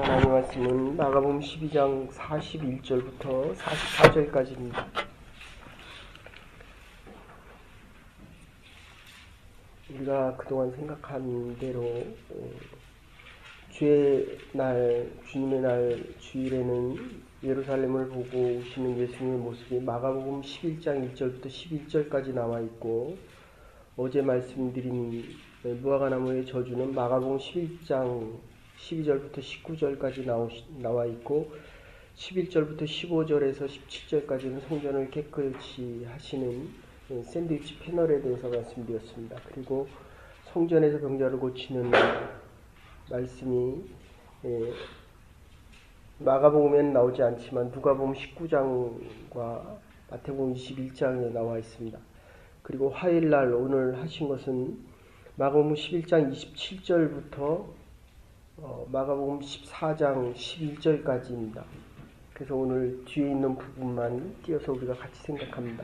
하나님 말씀은 마가복음 12장 41절부터 44절까지입니다. 우리가 그동안 생각한 대로 주님의 날 주일에는 예루살렘을 보고 오시는 예수님의 모습이 마가복음 11장 1절부터 11절까지 나와 있고, 어제 말씀드린 무화과나무의 저주는 마가복음 11장 12절부터 19절까지 나와 있고, 11절부터 15절에서 17절까지는 성전을 깨끗이 하시는 샌드위치 패널에 대해서 말씀드렸습니다. 그리고 성전에서 병자를 고치는 말씀이 마가복음에는 나오지 않지만 누가복음 19장과 마태복음 21장에 나와 있습니다. 그리고 화요일날 오늘 하신 것은 마가복음 11장 27절부터 마가복음 14장 11절까지입니다. 그래서 오늘 뒤에 있는 부분만 띄어서 우리가 같이 생각합니다.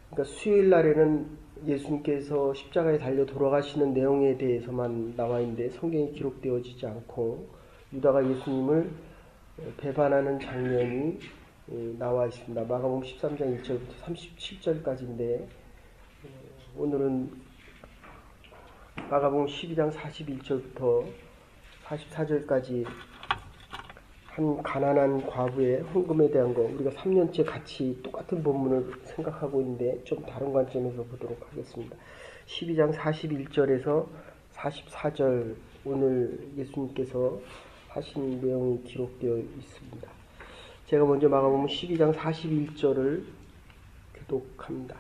그러니까 수요일 날에는 예수님께서 십자가에 달려 돌아가시는 내용에 대해서만 나와 있는데 성경에 기록되어지지 않고 유다가 예수님을 배반하는 장면이 나와 있습니다. 마가복음 13장 1절부터 37절까지인데 오늘은 마가복음 12장 41절부터 44절까지 한 가난한 과부의 헌금에 대한 거, 우리가 3년째 같이 똑같은 본문을 생각하고 있는데 좀 다른 관점에서 보도록 하겠습니다. 12장 41절에서 44절 오늘 예수님께서 하신 내용이 기록되어 있습니다. 제가 먼저 마가복음 12장 41절을 교독합니다.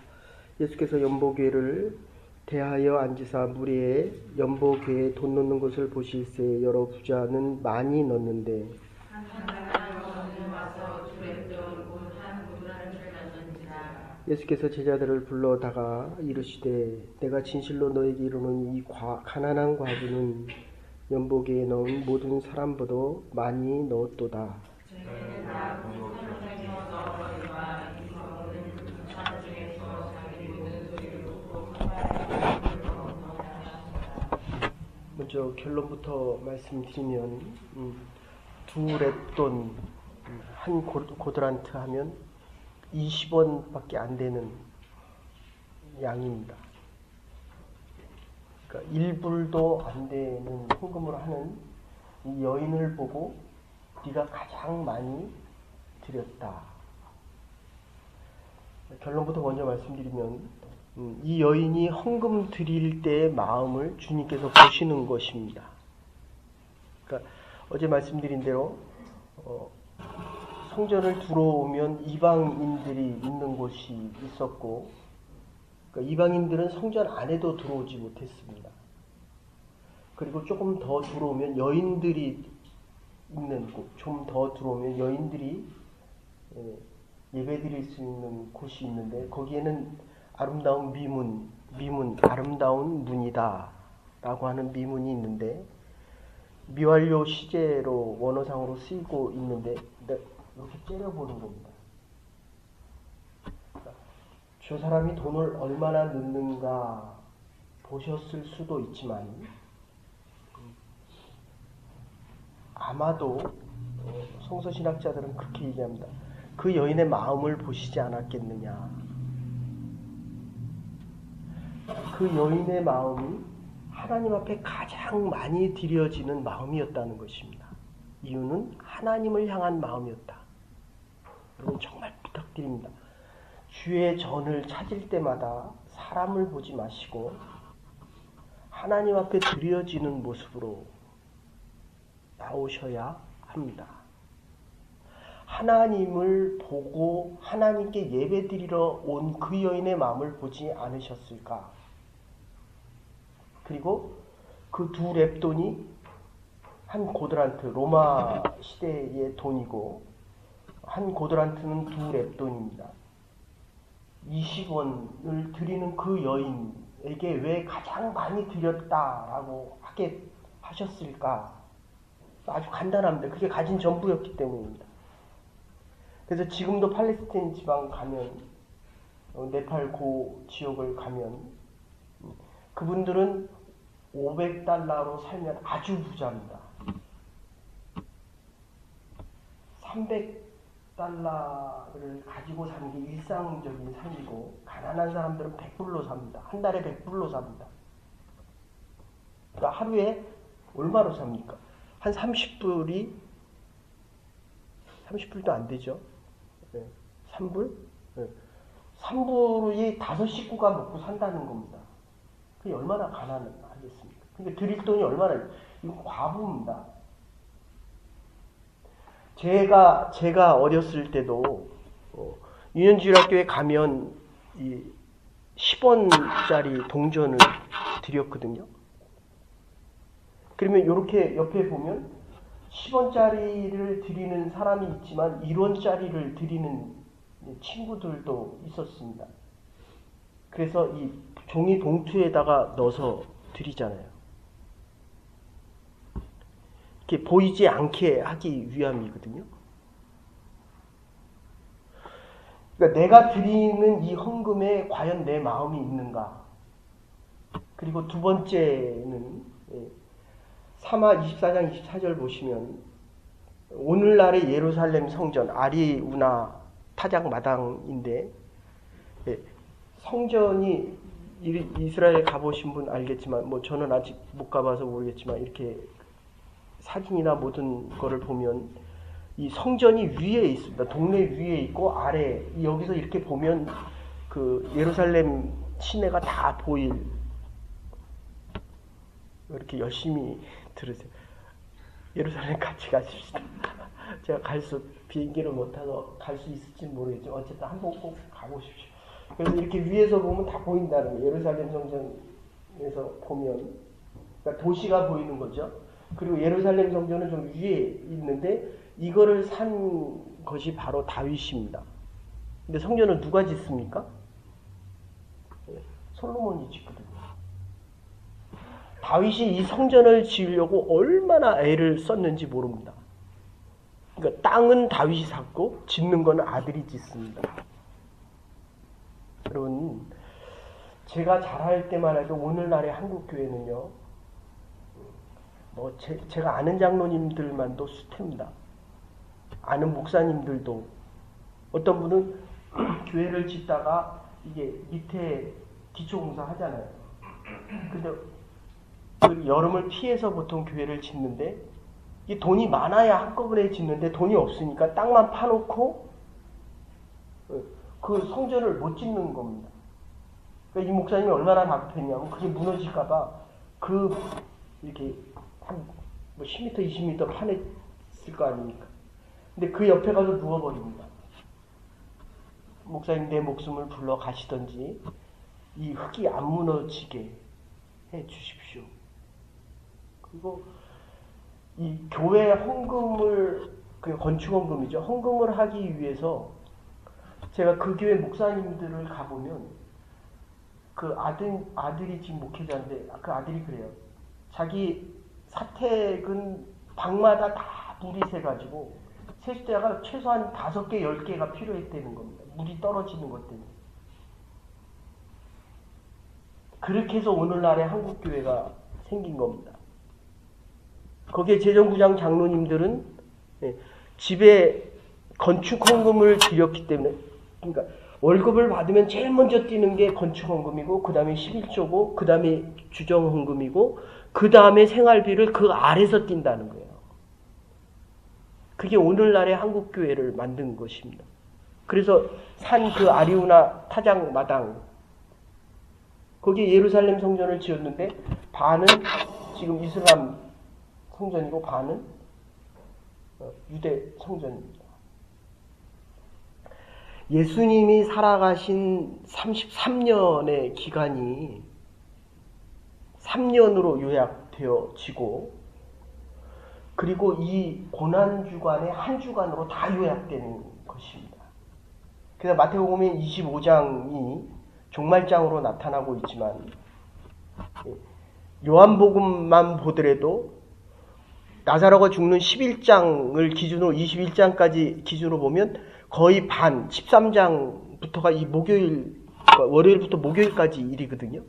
예수께서 연보궤를 대하여 앉으사 무리에 연보궤에 돈 넣는 것을 보실새 여러 부자는 많이 넣는데 예수께서 제자들을 불러다가 이르시되 내가 진실로 너에게 이르노니 이 가난한 과부는 연보궤에 넣은 모든 사람보다 많이 넣었도다. 먼저 결론부터 말씀드리면 두 렙돈 한 고드란트 하면 20원밖에 안 되는 양입니다. 그러니까 1불도 안 되는 헌금을 하는 이 여인을 보고 네가 가장 많이 드렸다. 결론부터 먼저 말씀드리면 이 여인이 헌금 드릴 때의 마음을 주님께서 보시는 것입니다. 그러니까 어제 말씀드린 대로 성전을 들어오면 이방인들이 있는 곳이 있었고, 그러니까 이방인들은 성전 안에도 들어오지 못했습니다. 그리고 조금 더 들어오면 여인들이 있는 곳, 좀 더 들어오면 여인들이 예배드릴 수 있는 곳이 있는데 거기에는 아름다운 미문, 아름다운 문이다 라고 하는 미문이 있는데 미완료 시제로 원어상으로 쓰이고 있는데 이렇게 째려보는 겁니다. 저 사람이 돈을 얼마나 넣는가 보셨을 수도 있지만 아마도 성서신학자들은 그렇게 얘기합니다. 그 여인의 마음을 보시지 않았겠느냐. 그 여인의 마음이 하나님 앞에 가장 많이 드려지는 마음이었다는 것입니다. 이유는 하나님을 향한 마음이었다. 여러분 정말 부탁드립니다. 주의 전을 찾을 때마다 사람을 보지 마시고 하나님 앞에 드려지는 모습으로 나오셔야 합니다. 하나님을 보고 하나님께 예배드리러 온 그 여인의 마음을 보지 않으셨을까? 그리고 그 두 렙돈이 한 고드란트, 로마 시대의 돈이고 한 고드란트는 두 렙돈입니다. 20원을 드리는 그 여인에게 왜 가장 많이 드렸다라고 하게 하셨을까? 아주 간단합니다. 그게 가진 전부였기 때문입니다. 그래서 지금도 팔레스타인 지방 가면 네팔 고 지역을 가면 그분들은 $500로 살면 아주 부자입니다. $300를 가지고 사는 게 일상적인 삶이고, 가난한 사람들은 100불로 삽니다. 한 달에 100불로 삽니다. 그러니까 하루에 얼마로 삽니까? 한 30불도 안 되죠. 3불? 3불이 5식구가 먹고 산다는 겁니다. 그게 얼마나 가난하겠습니까? 그러니까 드릴 돈이 얼마나, 이거 과부입니다. 제가 어렸을 때도 유년주일학교에 가면 이 10원짜리 동전을 드렸거든요. 그러면 이렇게 옆에 보면 10원짜리를 드리는 사람이 있지만 1원짜리를 드리는 친구들도 있었습니다. 그래서 이 종이 봉투에다가 넣어서 드리잖아요. 이렇게 보이지 않게 하기 위함이거든요. 그러니까 내가 드리는 이 헌금에 과연 내 마음이 있는가? 그리고 두 번째는 3하 24장 24절 보시면 오늘날의 예루살렘 성전 아리우나 타작 마당인데, 성전이 이스라엘 가보신 분 알겠지만, 뭐 저는 아직 못 가봐서 모르겠지만, 이렇게 사진이나 모든 거를 보면 이 성전이 위에 있습니다. 동네 위에 있고 아래, 여기서 이렇게 보면 그 예루살렘 시내가 다 보일. 이렇게 열심히 들으세요. 예루살렘 같이 가십시다. 제가 비행기를 못 타서 갈 수 있을지 모르겠지만 어쨌든 한번 꼭 가보십시오. 그래서 이렇게 위에서 보면 다 보인다는 거예요. 예루살렘 성전에서 보면, 그러니까 도시가 보이는 거죠. 그리고 예루살렘 성전은 좀 위에 있는데 이거를 산 것이 바로 다윗입니다. 근데 성전은 누가 짓습니까? 솔로몬이 짓거든요. 다윗이 이 성전을 지으려고 얼마나 애를 썼는지 모릅니다. 그러니까 땅은 다윗이 샀고 짓는 건 아들이 짓습니다. 여러분, 제가 잘할 때만 해도 오늘날의 한국교회는요, 제가 아는 장로님들만도 수태입니다. 아는 목사님들도, 어떤 분은 교회를 짓다가 이게 밑에 기초공사 하잖아요. 근데 그 여름을 피해서 보통 교회를 짓는데, 이 돈이 많아야 한꺼번에 짓는데 돈이 없으니까 땅만 파놓고 그 성전을 못 짓는 겁니다. 그러니까 이 목사님이 얼마나 다급했냐면, 그게 무너질까봐 이렇게 한 10m, 20m 파냈을 거 아닙니까? 근데 그 옆에 가서 누워버립니다. 목사님, 내 목숨을 불러 가시던지 이 흙이 안 무너지게 해 주십시오. 그리고 이 교회 헌금을, 그 건축헌금이죠. 헌금을 하기 위해서 제가 그 교회 목사님들을 가보면, 그 아들이 지금 목회자인데, 그 아들이 그래요. 자기 사택은 방마다 다 물이 새가지고 세숫대가 최소한 5개, 10개가 필요했다는 겁니다. 물이 떨어지는 것 때문에. 그렇게 해서 오늘날의 한국교회가 생긴 겁니다. 거기에 재정구장 장로님들은 집에 건축헌금을 드렸기 때문에, 그러니까 월급을 받으면 제일 먼저 뛰는 게 건축헌금이고, 그 다음에 11조고, 그 다음에 주정헌금이고, 그 다음에 생활비를 그 아래서 뛴다는 거예요. 그게 오늘날의 한국교회를 만든 것입니다. 그래서 산 그 아리우나 타작 마당, 거기에 예루살렘 성전을 지었는데 반은 지금 이슬람 성전이고 반은 유대 성전입니다. 예수님이 살아가신 33년의 기간이 3년으로 요약되어지고, 그리고 이 고난주간의 한 주간으로 다 요약되는 것입니다. 그래서 마태복음 25장이 종말장으로 나타나고 있지만, 요한복음만 보더라도 나사로가 죽는 11장을 기준으로 21장까지 기준으로 보면 거의 반, 13장부터가 이 월요일부터 목요일까지 일이거든요.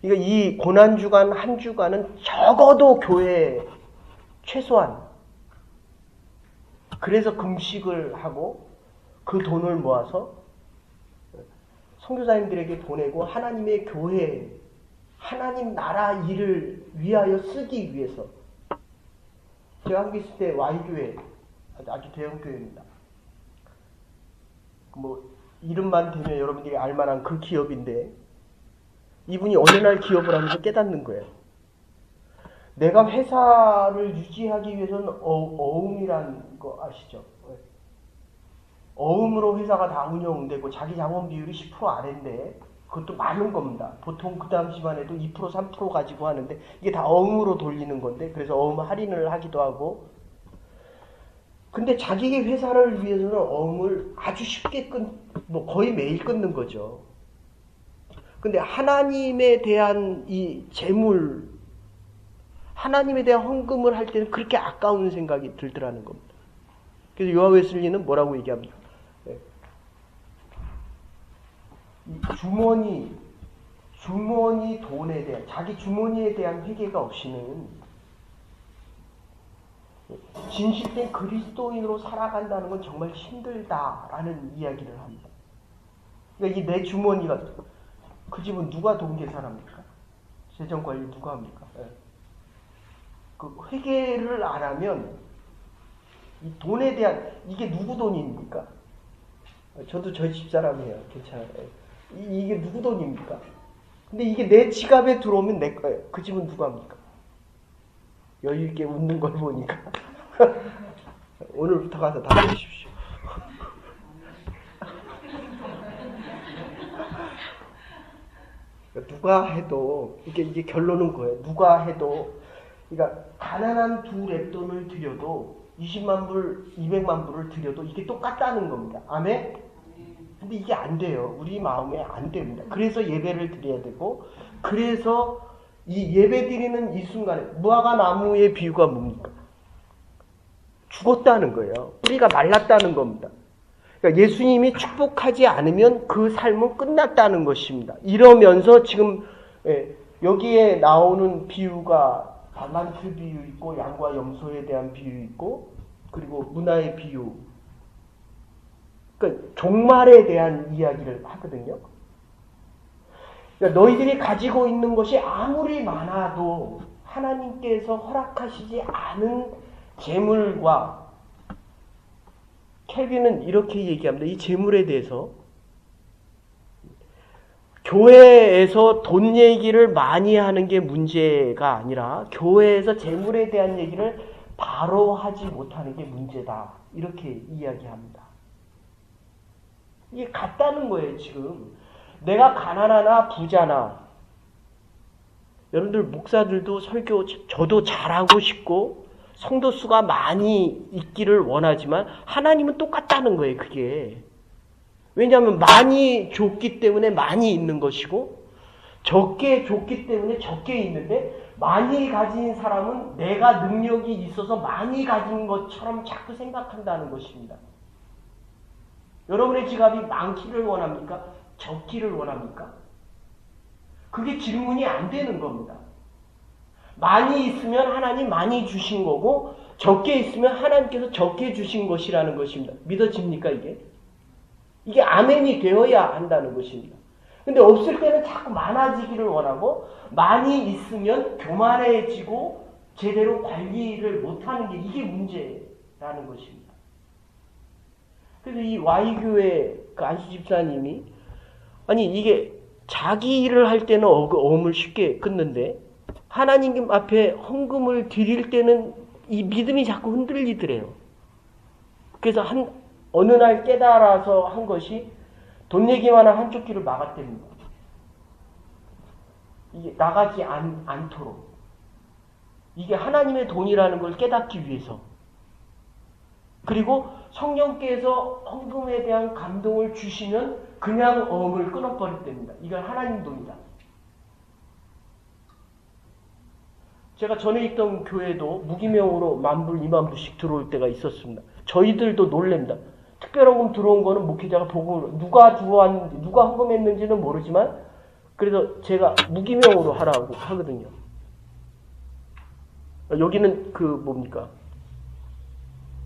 그러니까 이 고난주간 한 주간은 적어도 교회 최소한 그래서 금식을 하고 그 돈을 모아서 선교사님들에게 보내고 하나님의 교회, 하나님 나라 일을 위하여 쓰기 위해서. 제가 한국에 있을 때 Y교회, 아주 대형 교회입니다. 뭐 이름만 대면 여러분들이 알만한 그 기업인데 이분이 어느 날 기업을 하면서 깨닫는 거예요. 내가 회사를 유지하기 위해서는 어음이란 거 아시죠? 어음으로 회사가 다 운영되고 자기 자본 비율이 10% 아래인데 그것도 많은 겁니다. 보통 그 당시만 해도 2% 3% 가지고 하는데 이게 다 어음으로 돌리는 건데 그래서 어음 할인을 하기도 하고 근데 자기 회사를 위해서는 어음을 아주 쉽게 뭐 거의 매일 끊는 거죠. 근데 하나님에 대한 이 재물, 하나님에 대한 헌금을 할 때는 그렇게 아까운 생각이 들더라는 겁니다. 그래서 요한 웨슬리는 뭐라고 얘기합니까? 주머니 돈에 대한, 자기 주머니에 대한 회개가 없이는 진실된 그리스도인으로 살아간다는 건 정말 힘들다라는 이야기를 합니다. 그러니까 이 내 주머니가, 그 집은 누가 돈 계산합니까? 재정관리 누가 합니까? 그 회개를 안 하면 이 돈에 대한, 이게 누구 돈입니까? 저도 저희 집사람이에요. 괜찮아요. 이게 누구 돈입니까? 근데 이게 내 지갑에 들어오면 내 거예요. 그 집은 누가 합니까? 여유있게 웃는 걸 보니까. 오늘부터 가서 다 해주십시오. 누가 해도, 이게 결론은 거예요. 누가 해도, 그러니까 가난한 두 랩돈을 드려도 20만 불, 200만 불을 드려도 이게 똑같다는 겁니다. 아멘? 근데 이게 안 돼요. 우리 마음에 안 됩니다. 그래서 예배를 드려야 되고, 그래서 이 예배 드리는 이 순간에 무화과 나무의 비유가 뭡니까? 죽었다는 거예요. 뿌리가 말랐다는 겁니다. 그러니까 예수님이 축복하지 않으면 그 삶은 끝났다는 것입니다. 이러면서 지금 여기에 나오는 비유가 다만트 비유 있고 양과 염소에 대한 비유 있고 그리고 문화의 비유, 그러니까 종말에 대한 이야기를 하거든요. 그러니까 너희들이 가지고 있는 것이 아무리 많아도 하나님께서 허락하시지 않은 재물과, 켈빈은 이렇게 얘기합니다. 이 재물에 대해서 교회에서 돈 얘기를 많이 하는 게 문제가 아니라 교회에서 재물에 대한 얘기를 바로 하지 못하는 게 문제다. 이렇게 이야기합니다. 이게 같다는 거예요, 지금. 내가 가난하나 부자나, 여러분들 목사들도 설교 저도 잘하고 싶고 성도 수가 많이 있기를 원하지만 하나님은 똑같다는 거예요, 그게. 왜냐하면 많이 줬기 때문에 많이 있는 것이고 적게 줬기 때문에 적게 있는데, 많이 가진 사람은 내가 능력이 있어서 많이 가진 것처럼 자꾸 생각한다는 것입니다. 여러분의 지갑이 많기를 원합니까? 적기를 원합니까? 그게 질문이 안 되는 겁니다. 많이 있으면 하나님 많이 주신 거고 적게 있으면 하나님께서 적게 주신 것이라는 것입니다. 믿어집니까 이게? 이게 아멘이 되어야 한다는 것입니다. 근데 없을 때는 자꾸 많아지기를 원하고 많이 있으면 교만해지고 제대로 관리를 못하는 게 이게 문제라는 것입니다. 그래서 이 Y교회 그 안수 집사님이 아니 이게 자기 일을 할 때는 어음을 쉽게 끊는데 하나님 앞에 헌금을 드릴 때는 이 믿음이 자꾸 흔들리더래요. 그래서 어느 날 깨달아서 한 것이 돈 내기만 한 한쪽 귀를 막았답니다. 이게 나가지 않도록. 이게 하나님의 돈이라는 걸 깨닫기 위해서. 그리고 성령께서 헌금에 대한 감동을 주시면 그냥 어음을 끊어버렸답니다. 이건 하나님 돈이다. 제가 전에 있던 교회도 무기명으로 10,000불, 20,000불씩 들어올 때가 있었습니다. 저희들도 놀랍니다. 특별헌금 들어온 거는 목회자가 보고 누가 들어왔는지, 누가 헌금했는지는 모르지만 그래서 제가 무기명으로 하라고 하거든요. 여기는 뭡니까?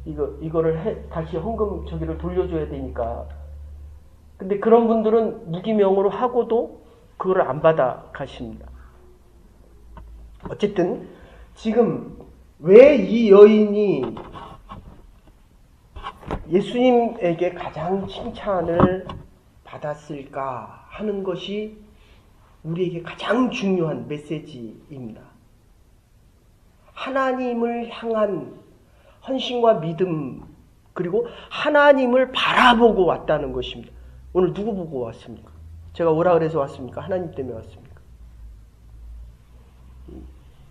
이거를 다시 헌금 저기를 돌려줘야 되니까. 근데 그런 분들은 무기명으로 하고도 그거를 안 받아 가십니다. 어쨌든 지금 왜 이 여인이 예수님에게 가장 칭찬을 받았을까 하는 것이 우리에게 가장 중요한 메시지입니다. 하나님을 향한 헌신과 믿음, 그리고 하나님을 바라보고 왔다는 것입니다. 오늘 누구 보고 왔습니까? 제가 오라 그래서 왔습니까? 하나님 때문에 왔습니까?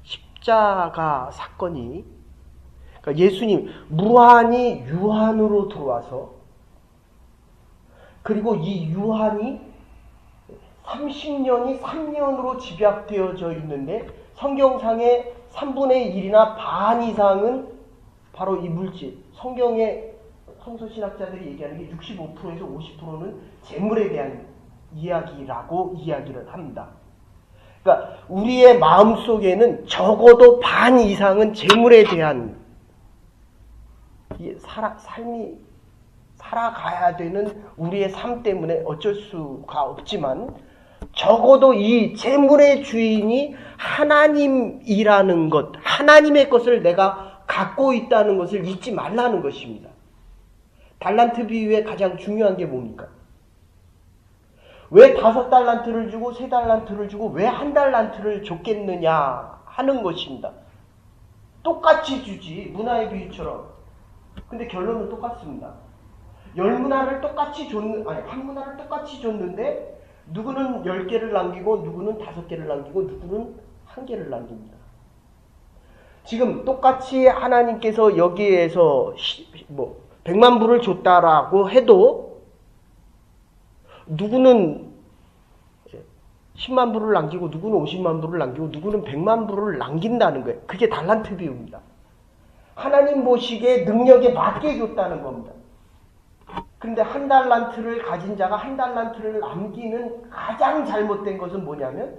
십자가 사건이, 그러니까 예수님 무한히 유한으로 들어와서, 그리고 이 유한이 30년이 3년으로 집약되어져 있는데 성경상의 3분의 1이나 반 이상은 바로 이 물질, 성경의 성서신학자들이 얘기하는 게 65%에서 50%는 재물에 대한 이야기라고 이야기를 합니다. 그러니까 우리의 마음속에는 적어도 반 이상은 재물에 대한 삶이 살아가야 되는 우리의 삶 때문에 어쩔 수가 없지만, 적어도 이 재물의 주인이 하나님이라는 것, 하나님의 것을 내가 갖고 있다는 것을 잊지 말라는 것입니다. 달란트 비유의 가장 중요한 게 뭡니까? 왜 5달란트를 주고 3달란트를 주고 왜 1달란트를 줬겠느냐 하는 것입니다. 똑같이 주지, 문화의 비유처럼. 근데 결론은 똑같습니다. 10문화를 똑같이 한 문화를 똑같이 줬는데 누구는 10개를 남기고 누구는 5개를 남기고 누구는 1개를 남깁니다. 지금 똑같이 하나님께서 여기에서 100만 불을 줬다라고 해도 누구는 10만 불을 남기고 누구는 50만 불을 남기고 누구는 100만 불을 남긴다는 거예요. 그게 달란트 비유입니다. 하나님 보시기에 능력에 맞게 줬다는 겁니다. 그런데 1달란트를 가진 자가 1달란트를 남기는 가장 잘못된 것은 뭐냐면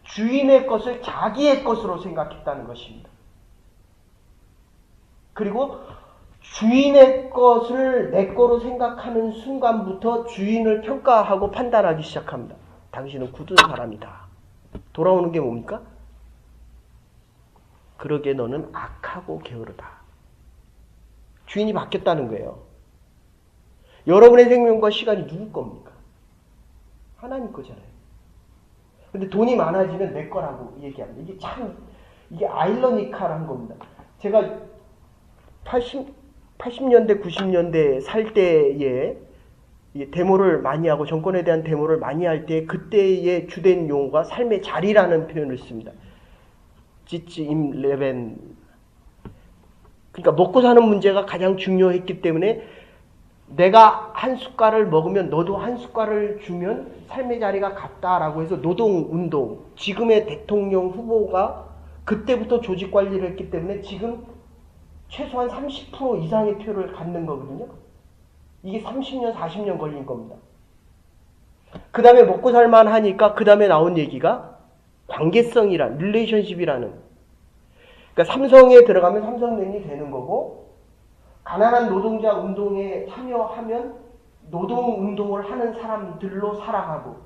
주인의 것을 자기의 것으로 생각했다는 것입니다. 그리고 주인의 것을 내 거로 생각하는 순간부터 주인을 평가하고 판단하기 시작합니다. 당신은 굳은 사람이다. 돌아오는 게 뭡니까? 그러게 너는 악하고 게으르다. 주인이 바뀌었다는 거예요. 여러분의 생명과 시간이 누구 겁니까? 하나님 거잖아요. 근데 돈이 많아지면 내 거라고 얘기합니다. 이게 아이러니컬한 겁니다. 제가 80년대, 90년대 살 때에 데모를 많이 하고 정권에 대한 데모를 많이 할 때 그때의 주된 용어가 삶의 자리라는 표현을 씁니다. 지치 임 레벤. 그러니까 먹고 사는 문제가 가장 중요했기 때문에 내가 한 숟갈을 먹으면 너도 한 숟갈을 주면 삶의 자리가 같다라고 해서 노동운동, 지금의 대통령 후보가 그때부터 조직관리를 했기 때문에 지금 최소한 30% 이상의 표를 갖는 거거든요. 이게 30년, 40년 걸린 겁니다. 그 다음에 먹고 살만 하니까 그 다음에 나온 얘기가 관계성이란, 릴레이션십이라는. 그러니까 삼성에 들어가면 삼성맨이 되는 거고, 가난한 노동자 운동에 참여하면 노동운동을 하는 사람들로 살아가고.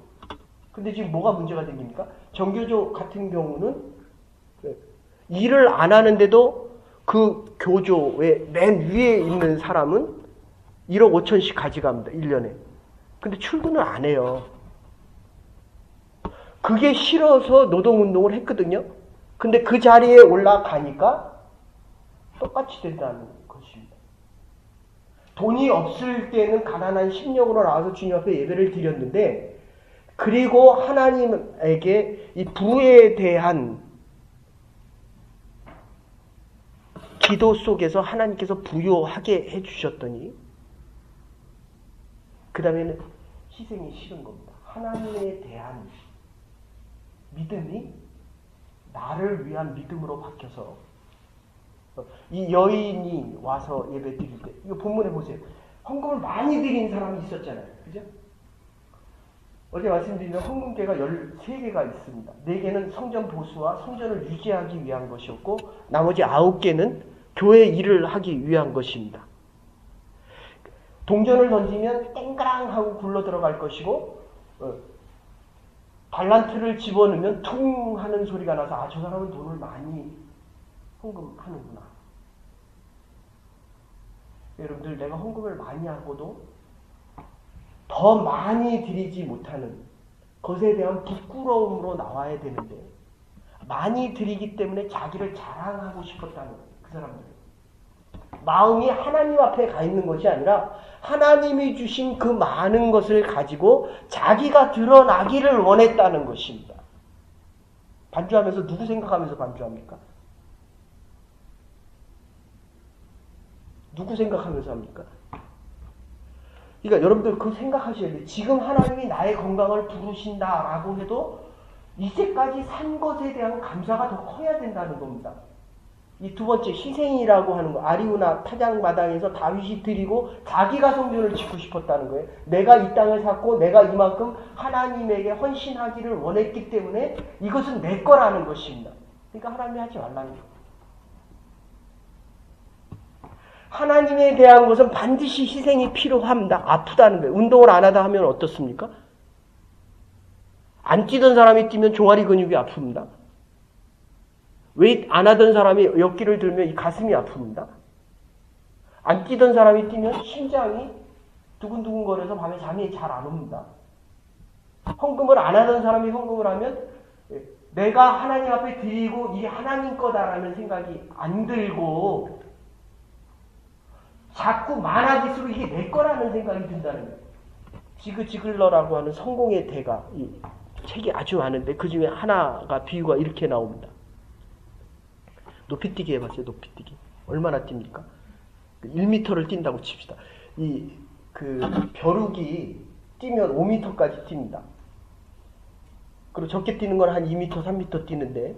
근데 지금 뭐가 문제가 생깁니까? 정교조 같은 경우는 일을 안 하는데도 그 교조의 맨 위에 있는 사람은 1억 5천씩 가져갑니다. 1년에. 근데 출근을 안 해요. 그게 싫어서 노동운동을 했거든요. 근데 그 자리에 올라가니까 똑같이 된다는 것입니다. 돈이 없을 때는 가난한 심령으로 나와서 주님 앞에 예배를 드렸는데, 그리고 하나님에게 이 부에 대한 기도 속에서 하나님께서 부요하게 해주셨더니 그 다음에는 희생이 싫은 겁니다. 하나님에 대한 믿음이 나를 위한 믿음으로 바뀌어서 이 여인이 와서 예배 드릴 때, 이거 본문에 보세요. 헌금을 많이 드린 사람이 있었잖아요. 그죠? 어제 말씀드린 헌금계가 13개가 있습니다. 4개는 성전 보수와 성전을 유지하기 위한 것이었고, 나머지 9개는 교회 일을 하기 위한 것입니다. 동전을 던지면 땡그랑 하고 굴러 들어갈 것이고 달란트를 집어넣으면 퉁 하는 소리가 나서 아, 저 사람은 돈을 많이 헌금하는구나. 여러분들, 내가 헌금을 많이 하고도 더 많이 드리지 못하는 것에 대한 부끄러움으로 나와야 되는데, 많이 드리기 때문에 자기를 자랑하고 싶었다는 거예요. 그 사람들. 마음이 하나님 앞에 가 있는 것이 아니라 하나님이 주신 그 많은 것을 가지고 자기가 드러나기를 원했다는 것입니다. 반주하면서 누구 생각하면서 반주합니까? 누구 생각하면서 합니까? 그러니까 여러분들 그 생각하셔야 돼요. 지금 하나님이 나의 건강을 부르신다라고 해도 이제까지 산 것에 대한 감사가 더 커야 된다는 겁니다. 이 두 번째, 희생이라고 하는 거. 아리우나 타작마당에서 다윗이 드리고 자기가 성전을 짓고 싶었다는 거예요. 내가 이 땅을 샀고 내가 이만큼 하나님에게 헌신하기를 원했기 때문에 이것은 내 거라는 것입니다. 그러니까 하나님이 하지 말라는 거예요. 하나님에 대한 것은 반드시 희생이 필요합니다. 아프다는 거예요. 운동을 안 하다 하면 어떻습니까? 안 뛰던 사람이 뛰면 종아리 근육이 아픕니다. 웨이트 안 하던 사람이 역기를 들면 이 가슴이 아픕니다. 안 뛰던 사람이 뛰면 심장이 두근두근거려서 밤에 잠이 잘 안 옵니다. 헌금을 안 하던 사람이 헌금을 하면 내가 하나님 앞에 드리고 이게 하나님 거다라는 생각이 안 들고 자꾸 많아질수록 이게 내 거라는 생각이 든다는 거예요. 지그 지글러라고 하는 성공의 대가, 이 책이 아주 많은데 그 중에 하나가 비유가 이렇게 나옵니다. 높이뛰기 해봤어요. 높이뛰기. 얼마나 뜁니까? 1m를 뛴다고 칩시다. 벼룩이 뛰면 5m까지 뜁니다. 그리고 적게 뛰는 건 한 2m, 3m 뛰는데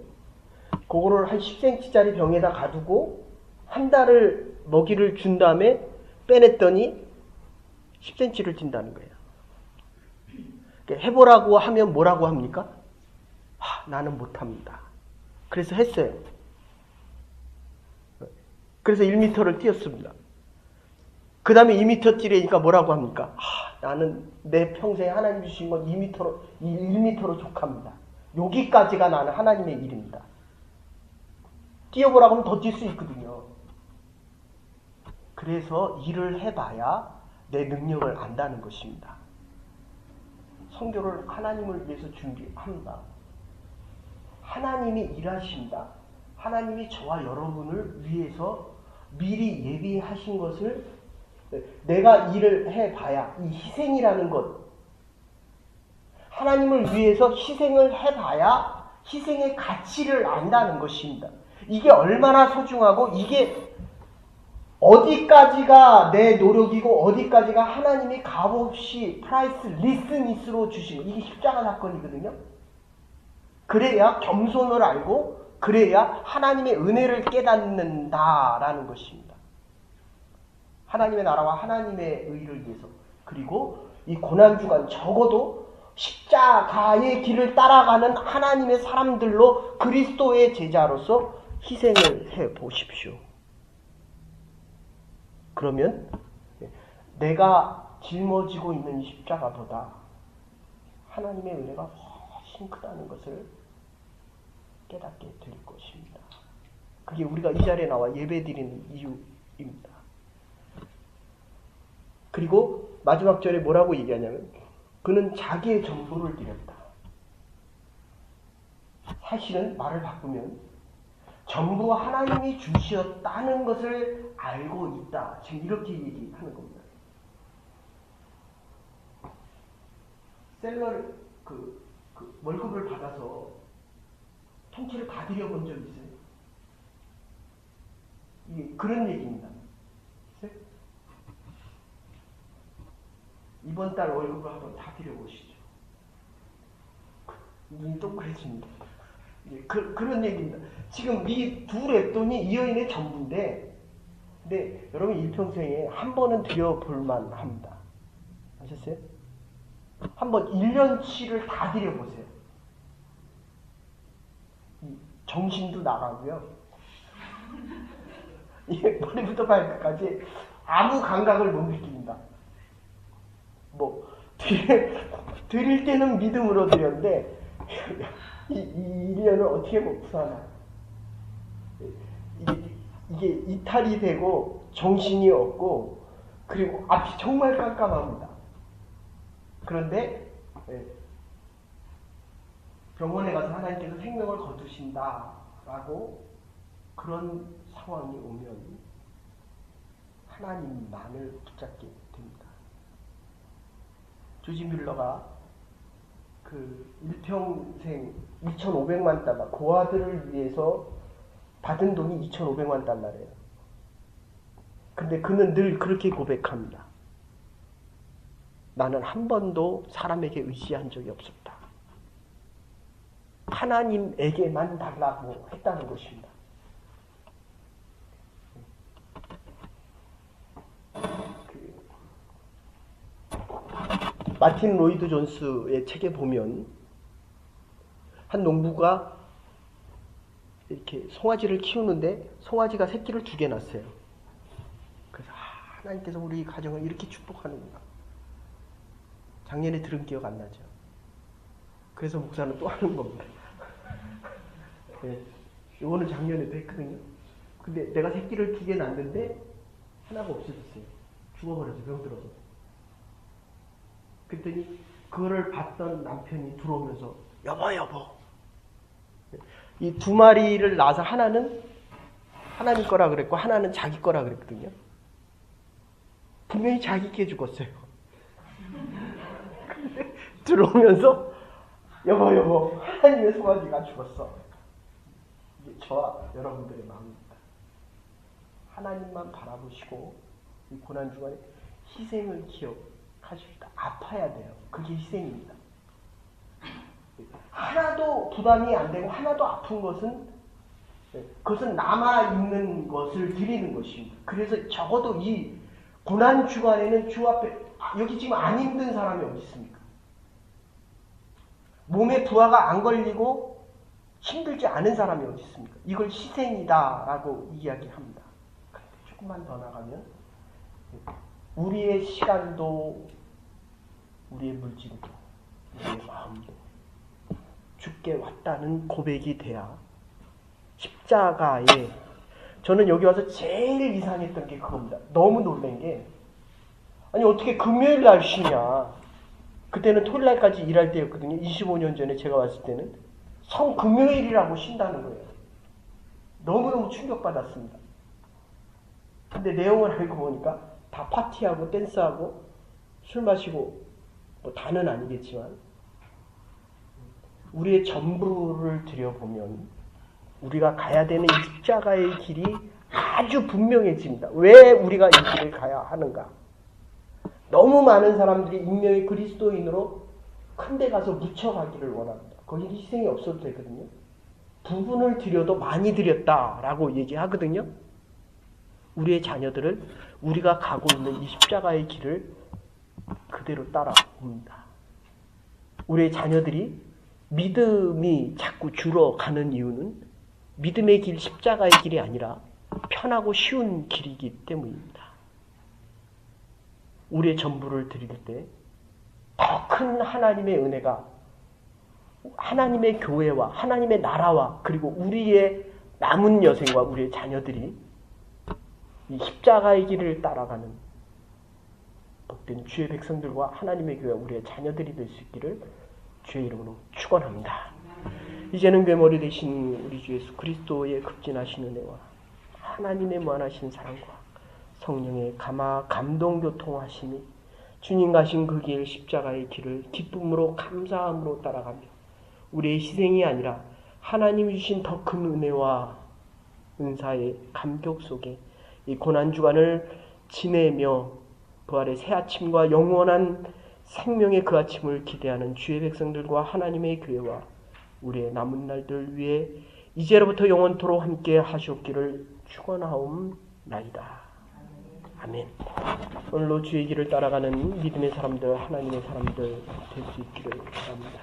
그거를 한 10cm짜리 병에다 가두고 한 달을 먹이를 준 다음에 빼냈더니 10cm를 뛴다는 거예요. 해보라고 하면 뭐라고 합니까? 나는 못합니다. 그래서 했어요. 그래서 1m를 뛰었습니다. 그 다음에 2m 뛰려니까 뭐라고 합니까? 나는 내 평생에 하나님 주신 건 1m로 족합니다. 여기까지가 나는 하나님의 일입니다. 뛰어보라고 하면 더 뛸 수 있거든요. 그래서 일을 해봐야 내 능력을 안다는 것입니다. 선교를 하나님을 위해서 준비합니다. 하나님이 일하신다. 하나님이 저와 여러분을 위해서 미리 예비하신 것을 내가 일을 해봐야, 이 희생이라는 것, 하나님을 위해서 희생을 해봐야 희생의 가치를 안다는 것입니다. 이게 얼마나 소중하고 이게 어디까지가 내 노력이고 어디까지가 하나님이 값없이 프라이스리스니스로 주신, 이게 십자가 사건이거든요. 그래야 겸손을 알고 그래야 하나님의 은혜를 깨닫는다라는 것입니다. 하나님의 나라와 하나님의 의를 위해서, 그리고 이 고난주간 적어도 십자가의 길을 따라가는 하나님의 사람들로 그리스도의 제자로서 희생을 해보십시오. 그러면 내가 짊어지고 있는 십자가보다 하나님의 은혜가 훨씬 크다는 것을 깨닫게 될 것입니다. 그게 우리가 이 자리에 나와 예배드리는 이유입니다. 그리고 마지막 절에 뭐라고 얘기하냐면 그는 자기의 전부를 드렸다. 사실은 말을 바꾸면 전부 하나님이 주셨다는 것을 알고 있다. 지금 이렇게 얘기하는 겁니다. 셀러를 월급을 받아서 통째로 다 드려본 적 있어요? 이게 그런 얘기입니다. 이번 달 월급을 한번 다 드려보시죠. 눈이 동그래집니다. 그런 얘기입니다. 지금 이 두 랩돈이 이 여인의 전부인데, 근데 여러분 일평생에 한 번은 드려볼만 합니다. 아셨어요? 한번 1년치를 다 드려보세요. 정신도 나가고요. 이게 머리부터 발끝까지 아무 감각을 못 느낍니다. 뭐 드릴 때는 믿음으로 드렸는데 이 인연을 어떻게 못 풀어나? 이게 이탈이 되고 정신이 없고 그리고 앞이 정말 깜깜합니다. 그런데 병원에 가서 하나님께서 생명을 거두신다라고 그런 상황이 오면 하나님만을 붙잡게 됩니다. 조지 뮬러가 그 일평생 2,500만 달러 고아들을 위해서 받은 돈이 2,500만 달러래요. 근데 그는 늘 그렇게 고백합니다. 나는 한 번도 사람에게 의지한 적이 없었다. 하나님에게만 달라고 했다는 것입니다. 마틴 로이드 존스의 책에 보면 한 농부가 이렇게 송아지를 키우는데 송아지가 새끼를 2개 낳았어요. 그래서 하나님께서 우리 가정을 이렇게 축복하는구나. 작년에 들은 기억 안 나죠. 그래서 목사는 또 하는 겁니다. 네, 이거는 작년에도 했거든요. 근데 내가 새끼를 2개 낳았는데 하나가 없어졌어요. 죽어버려서 병들어서. 그랬더니 그거를 봤던 남편이 들어오면서 여보 이 2마리를 낳아서 하나는 하나님 거라 그랬고 하나는 자기 거라 그랬거든요. 분명히 자기께 죽었어요. 근데 들어오면서 여보 하나님의 송아지가 죽었어. 이게 저와 여러분들의 마음입니다. 하나님만 바라보시고 이 고난중간에 희생을 기억하십시다. 아파야 돼요. 그게 희생입니다. 하나도 부담이 안 되고 하나도 아픈 것은 그것은 남아있는 것을 드리는 것입니다. 그래서 적어도 이 고난주간에는 주 앞에 여기 지금 안 힘든 사람이 어디 있습니까? 몸에 부하가 안 걸리고 힘들지 않은 사람이 어디 있습니까? 이걸 희생이다라고 이야기합니다. 그런데 조금만 더 나가면 우리의 시간도 우리의 물질도 우리의 마음도 죽게 왔다는 고백이 돼야 십자가에 저는 여기 와서 제일 이상했던 게 그겁니다. 너무 놀란 게 아니 어떻게 금요일 날 쉬냐. 그때는 토요일 날까지 일할 때였거든요. 25년 전에 제가 왔을 때는 성금요일이라고 쉰다는 거예요. 너무너무 충격받았습니다. 근데 내용을 알고 보니까 다 파티하고 댄스하고 술 마시고 뭐 다는 아니겠지만 우리의 전부를 들여보면 우리가 가야 되는 이 십자가의 길이 아주 분명해집니다. 왜 우리가 이 길을 가야 하는가? 너무 많은 사람들이 익명의 그리스도인으로 큰 데 가서 묻혀가기를 원합니다. 거기는 희생이 없어도 되거든요. 부분을 드려도 많이 드렸다라고 얘기하거든요. 우리의 자녀들을 우리가 가고 있는 이 십자가의 길을 그대로 따라옵니다. 우리의 자녀들이 믿음이 자꾸 줄어가는 이유는 믿음의 길, 십자가의 길이 아니라 편하고 쉬운 길이기 때문입니다. 우리의 전부를 드릴 때 더 큰 하나님의 은혜가 하나님의 교회와 하나님의 나라와 그리고 우리의 남은 여생과 우리의 자녀들이 이 십자가의 길을 따라가는 복된 주의 백성들과 하나님의 교회와 우리의 자녀들이 될 수 있기를 주의 이름으로 축원합니다. 이제는 괴머리 되신 우리 주 예수 그리스도의 극진하신 은혜와 하나님의 무한하신 사랑과 성령의 감동교통하심이 주님 가신 그 길 십자가의 길을 기쁨으로 감사함으로 따라가며 우리의 희생이 아니라 하나님이 주신 더 큰 은혜와 은사의 감격 속에 이 고난주간을 지내며 부활의 새 아침과 영원한 생명의 그 아침을 기대하는 주의 백성들과 하나님의 교회와 우리의 남은 날들 위해 이제로부터 영원토록 함께 하시옵기를 축원하옵나이다. 아멘. 오늘로 주의 길을 따라가는 믿음의 사람들, 하나님의 사람들 될 수 있기를 바랍니다.